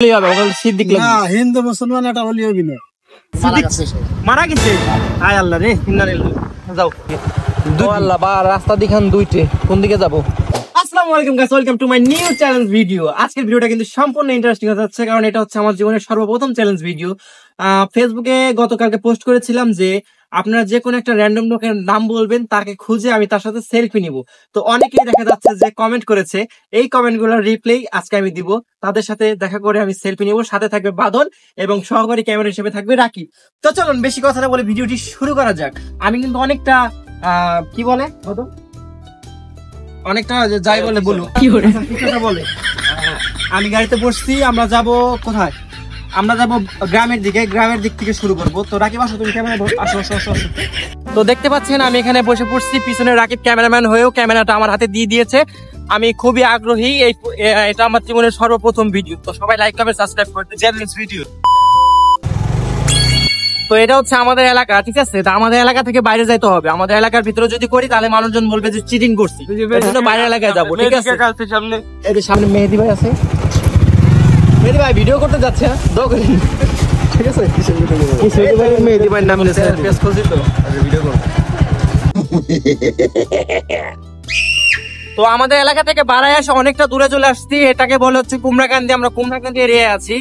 হিন্দু মুসলমান এটা বলি মারা গেছে। আয় আল্লাহ রে, যাও আল্লাহ বা রাস্তা দেখান দুইটে, কোন দিকে যাবো? আসসালামু আলাইকুম guys, welcome to my new challenge video. আজকের ভিডিওটা কিন্তু সম্পূর্ণ ইন্টারেস্টিং হতে যাচ্ছে, কারণ এটা হচ্ছে আমার জীবনের সর্বপ্রথম চ্যালেঞ্জ ভিডিও। ফেসবুকে গতকালকে পোস্ট করেছিলাম যে আপনারা যে কোনো একটা র্যান্ডম লোকের নাম বলবেন, তাকে খুঁজে আমি তার সাথে সেলফি নিব। তো অনেকেই দেখা যাচ্ছে যে কমেন্ট করেছে, এই কমেন্টগুলোর রিপ্লাই আজকে আমি দিব। তাদের সাথে দেখা করে আমি সেলফি নিব, সাথে থাকবে বাদল এবং সহকারী ক্যামেরা হিসেবে থাকবে রাকি। তো চলুন বেশি কথা না বলে ভিডিওটি শুরু করা যাক। আমি কিন্তু অনেকটা কি বলে অনেকটা যাই বলে বলুন কি বলে, আমি গাড়িতে বসছি। আমরা যাব কোথায়? আমরা যাব গ্রামের দিকে। গ্রামের দিক থেকে শুরু করবো। তো রাকিব আসো, তুমি ক্যামেরা আসো। তো দেখতে পাচ্ছেন আমি এখানে বসে পড়ছি, পিছনে রাকিব ক্যামেরাম্যান হয়েও ক্যামেরাটা আমার হাতে দিয়ে দিয়েছে। আমি খুবই আগ্রহী, এটা আমার জীবনের সর্বপ্রথম ভিডিও। তো সবাই লাইক কমেন্ট সাবস্ক্রাইব করতে চ্যালেঞ্জ ভিডিও। তো এটা হচ্ছে আমাদের এলাকা, ঠিক আছে? তা আমাদের এলাকা থেকে বাইরে যাইতে হবে। আমাদের এলাকার ভিতরে যদি করি তাহলে মানুষজন বলবে যে চিটিং করছি, বাইরের এলাকায় যাবো, ঠিক আছে? সামনে মেহেদি ভাই আছে, মেহেদি ভাই ভিডিও করতে যাচ্ছে, ঠিক আছে? মেহেদি ভাই নাম পেজ খুলছি তো ভিডিও করব। তো আমাদের এলাকা থেকে বাড়ায় আসে অনেকটা দূরে চলে আসছি। এটাকে বলে হচ্ছে কুমড়াকান্দি। আমরা কুমড়াকান্দি এরিয়ায় আছি।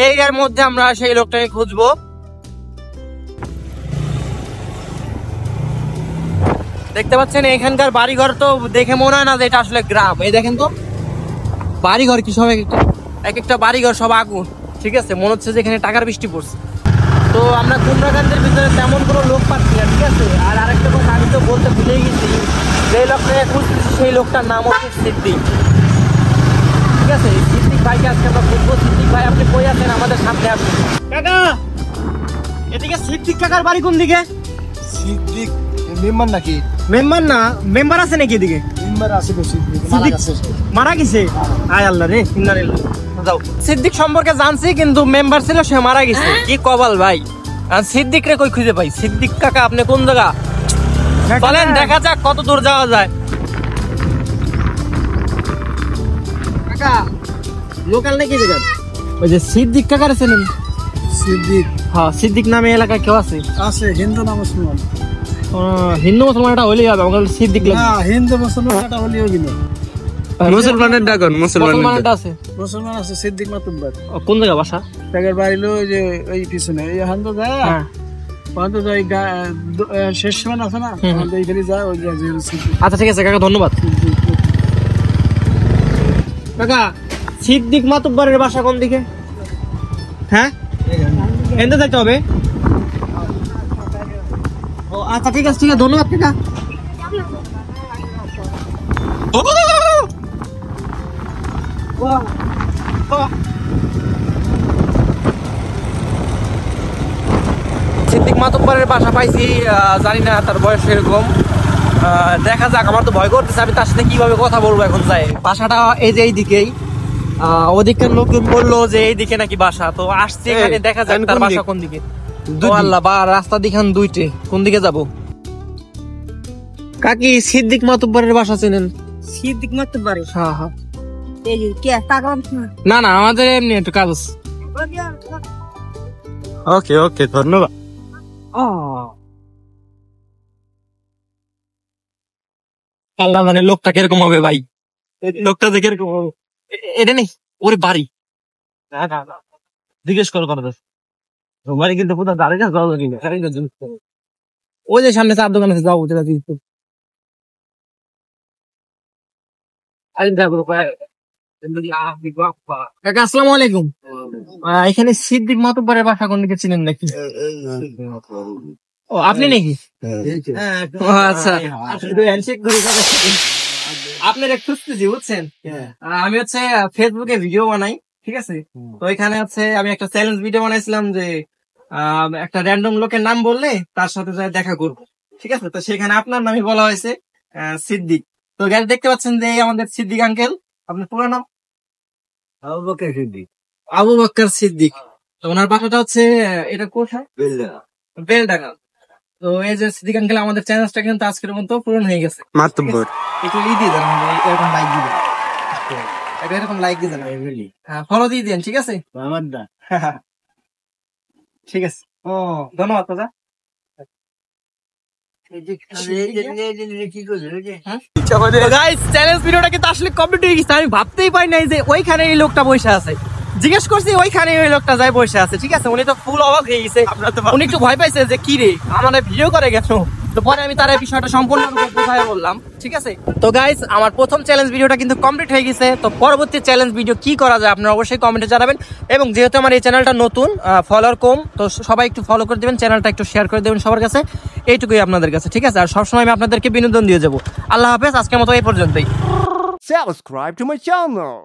এই এর মধ্যে আমরা সেই লোকটাকে খুঁজবো। দেখতে পাচ্ছেন এখানকার বাড়িঘর তো দেখে মনে হয় না যে এটা আসলে গ্রাম। এই দেখেন তো বাড়িঘর কি সব, এক একটা বাড়িঘর সব আগুন, ঠিক আছে? মনে হচ্ছে যে এখানে টাকার বৃষ্টি পড়ছে। তো আমরা কুমড়াকান্দির ভিতরে তেমন কোনো লোক পাচ্ছি না, ঠিক আছে? আর আরেকটা কথা আমি তো বলতে ভুলেই গেছি, যে লোকটাকে খুঁজতেছি সেই লোকটার নাম হচ্ছে সিদ্দিক, ঠিক আছে? সিদ্দিক ভাইকে আজকে আমরা খুঁজবো। সিদ্দিক ভাই আপনি কই আছেন? আমাদের সামনে আসুন। কাকা এদিকে সিদ্দিক কাকার বাড়ি কোন দিকে? সিদ্দিক মেম্বার নাকি? মেম্বার না, মেম্বার আছে নাকি এদিকে? মেম্বার আছে তো, সিদ্দিক মারা গেছে। আয় আল্লাহ রে, যাও। সিদ্দিক সম্পর্কে জানছি, কিন্তু মেম্বার ছিল, সে মারা গেছে। কি কপাল ভাই। আর সিদ্দিক রে কই খুঁজে পাই? সিদ্দিক কাকা আপনি কোন জায়গা? চলেন দেখা যাক কত দূর যাওয়া যায়। কাকা লোকাল নাকি জায়গা? ওই যে সিদ্দিক কাকার আছেন? সিদ্দিক, হ্যাঁ সিদ্দিক নামে এলাকায় কেউ আছে? আছে হিন্দু না মুসলমান? হিন্দু মুসলমান এটা হইলেই হবে, আমার সিদ্দিক লাগে। না, হিন্দু মুসলমান এটা হইলেই হবে না। মুসলমানের ডাকন, মুসলমানটা আছে, মুসলমান আছে। সিদ্দিক মাতুব্বার। কোন জায়গা বাসা? টাকার বাড়িলো যে ওই পিছনে এই হান্দো যায়, হান্দো যায় শেষ সীমান আছে না, এইখানে যায় ওই সিদ্দিক। আচ্ছা ঠিক আছে কাকা, ধন্যবাদ। কাকা সিদ্দিক মাতুব্বারের বাসা কোন দিকে? হ্যাঁ এনতে যাইতে হবে। ও আচ্ছা ঠিক আছে, ধন্যবাদ কাকা। সিদ্দিক মাতুব্বারের বাসা পাইছি, জানি না তার বয়স এরকম। দেখা যাক, আমার তো ভয় করতেছে, আমি তার সাথে কিভাবে কথা বলবো এখন। যাই বাসাটা এই যে এইদিকেই, ওদিকের লোকজন বললো যে এইদিকে নাকি বাসা। তো আসছে এখানে, দেখা যাক তার বাসা কোন দিকে। আল্লাহ বা রাস্তা দেখান দুইটে, কোন দিকে যাব? কাকি সিদ্দিক মাতুব্বারের বাসা চেনেন? সিদ্দিক মাতুব্বারে? হ্যাঁ হ্যাঁ। না না, আমাদের এমনি একটু কাজ। ওকে ওকে, ধন্যবাদ। আল্লাহ মানে লোকটা কিরকম হবে ভাই, লোকটা দেখে কিরকম হবে। এটা নেই ওরে বাড়ি, জিজ্ঞেস করো বাড়ি কিন্তু কোথাও দাঁড়িয়ে না, ওই যে সামনে চার দোকান আছে, যাও। কাকা আসসালামু আলাইকুম। এখানে সিদ্দিক মাতুব্বারের বাসা কোন দিকে চিনেন নাকি? ও আপনি নাকি? আচ্ছা আপনার একটু খুঁজতেছি, বুঝছেন? আমি হচ্ছে ফেসবুকে ভিডিও বানাই, ঠিক আছে? তো এখানে হচ্ছে আমি একটা চ্যালেঞ্জ ভিডিও বানাইছিলাম যে একটা র্যান্ডম লোকের নাম বললে তার সাথে যাই দেখা করবো, ঠিক আছে? তো সেখানে আপনার নামই বলা হয়েছে, সিদ্দিক। তো গাড়ি দেখতে পাচ্ছেন যে আমাদের সিদ্দিক আঙ্কেল। আপনার পুরো নাম? আবু বকর সিদ্দিক। আবু বকর সিদ্দিক। তো ওনার বাসাটা হচ্ছে এটা কোথায়? বেলডাঙ্গা। তো এই যে সিদ্দিক আঙ্কেল, আমাদের চ্যালেঞ্জটা কিন্তু আজকের মতো পূরণ হয়ে গেছে। মাতুব্বর একটু দিয়ে দেন, এরকম লাইক দিবেন। এটা এরকম লাইক দিয়ে দেন, এগুলি হ্যাঁ ফলো দিয়ে দেন, ঠিক আছে? আমার দা ঠিক আছে, ও ধন্যবাদ দাদা। কি করছে গাইস চ্যালেঞ্জ ভিডিওটা কিন্তু আসলে কমপ্লিট হয়ে গেছে। আমি ভাবতেই পারি নাই যে ওইখানে এই লোকটা বসে আছে। জিজ্ঞেস করছি ওইখানে ওই লোকটা যাই বসে আছে, ঠিক আছে? উনি তো ফুল অবাক হয়ে গেছে, উনি একটু ভয় পাইছে যে কি রে আমাদের ভিডিও করে গেছো। তো পরে আমি তার এই বিষয়টা সম্পূর্ণ বোঝায় বললাম, ঠিক আছে? তো গাইস আমার প্রথম চ্যালেঞ্জ ভিডিওটা কিন্তু কমপ্লিট হয়ে গেছে। তো পরবর্তী চ্যালেঞ্জ ভিডিও কি করা যায় আপনারা অবশ্যই কমেন্টে জানাবেন। এবং যেহেতু আমার এই চ্যানেলটা নতুন, ফলোয়ার কম, তো সবাই একটু ফলো করে দেবেন, চ্যানেলটা একটু শেয়ার করে দেবেন সবার কাছে, এইটুকুই আপনাদের কাছে, ঠিক আছে? আর সবসময় আমি আপনাদেরকে বিনোদন দিয়ে যাবো। আল্লাহ হাফেজ, আজকের মতো এই পর্যন্তই। Subscribe to my channel.